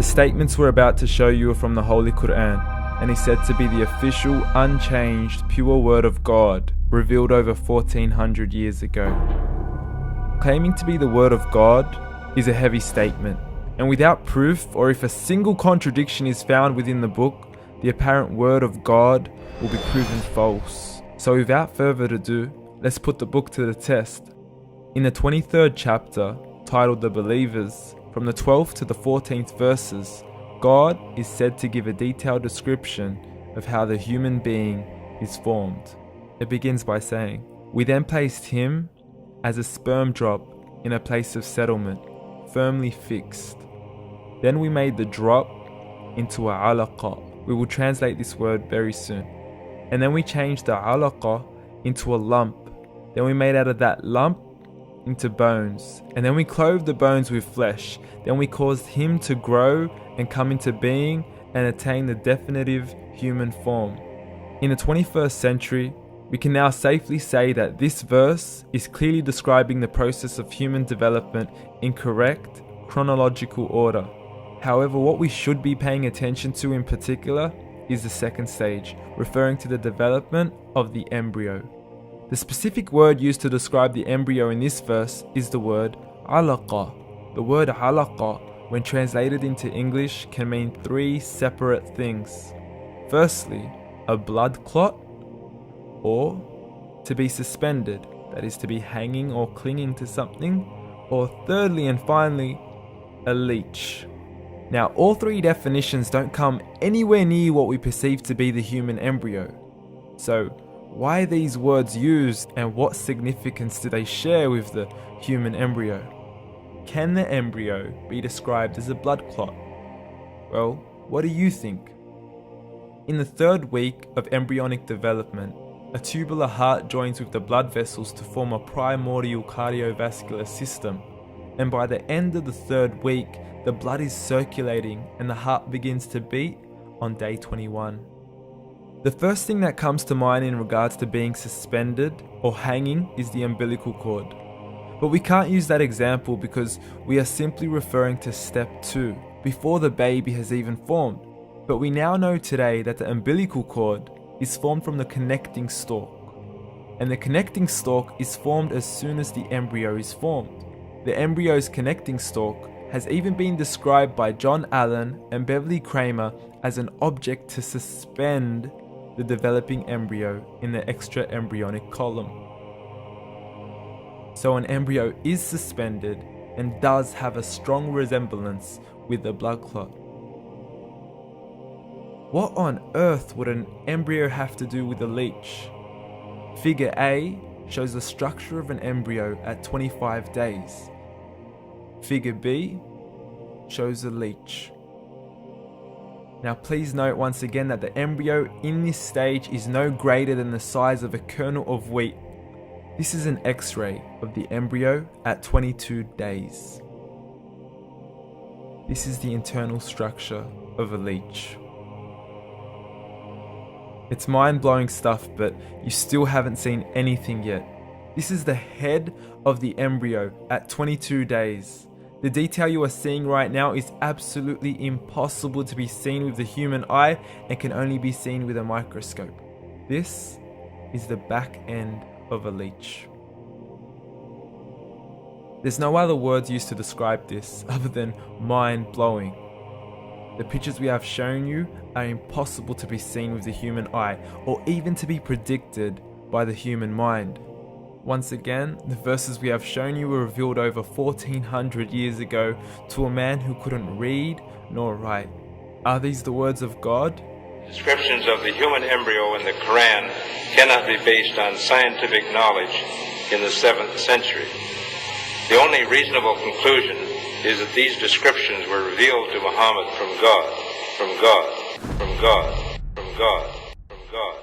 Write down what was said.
The statements we're about to show you are from the Holy Qur'An, and is said to be the official, unchanged, pure word of God, revealed over 1400 years ago. Claiming to be the word of God is a heavy statement, and without proof, or if a single contradiction is found within the book, the apparent word of God will be proven false. So without further ado, let's put the book to the test. In the 23rd chapter, titled The Believers, from the 12th to the 14th verses, God is said to give a detailed description of how the human being is formed. It begins by saying, "We then placed him as a sperm drop in a place of settlement, firmly fixed. Then we made the drop into a alaqa." We will translate this word very soon. "And then we changed the alaqa into a lump. Then we made out of that lump into bones. And then we clothed the bones with flesh. Then we caused him to grow and come into being and attain the definitive human form." In the 21st century, we can now safely say that this verse is clearly describing the process of human development in correct chronological order. However, what we should be paying attention to in particular is the second stage, referring to the development of the embryo. The specific word used to describe the embryo in this verse is the word alaqa. The word alaqa, when translated into English, can mean three separate things. Firstly, a blood clot, or to be suspended, that is to be hanging or clinging to something, or thirdly and finally, a leech. Now, all three definitions don't come anywhere near what we perceive to be the human embryo. So, why are these words used, and what significance do they share with the human embryo? Can the embryo be described as a blood clot? Well, what do you think? In the 3rd week of embryonic development, a tubular heart joins with the blood vessels to form a primordial cardiovascular system, and by the end of the 3rd week, the blood is circulating and the heart begins to beat on day 21. The first thing that comes to mind in regards to being suspended or hanging is the umbilical cord. But we can't use that example because we are simply referring to step 2, before the baby has even formed. But we now know today that the umbilical cord is formed from the connecting stalk. And the connecting stalk is formed as soon as the embryo is formed. The embryo's connecting stalk has even been described by John Allen and Beverly Kramer as an object to suspend the developing embryo in the extra-embryonic column. So an embryo is suspended and does have a strong resemblance with the blood clot. What on earth would an embryo have to do with a leech? Figure A shows the structure of an embryo at 25 days. Figure B shows a leech. Now please note once again that the embryo in this stage is no greater than the size of a kernel of wheat. This is an X-ray of the embryo at 22 days. This is the internal structure of a leech. It's mind-blowing stuff, but you still haven't seen anything yet. This is the head of the embryo at 22 days. The detail you are seeing right now is absolutely impossible to be seen with the human eye and can only be seen with a microscope. This is the back end of a leech. There's no other words used to describe this other than mind-blowing. The pictures we have shown you are impossible to be seen with the human eye or even to be predicted by the human mind. Once again, the verses we have shown you were revealed over 1400 years ago to a man who couldn't read nor write. Are these the words of God? Descriptions of the human embryo in the Qur'an cannot be based on scientific knowledge in the 7th century. The only reasonable conclusion is that these descriptions were revealed to Muhammad from God, from God, from God, from God, from God.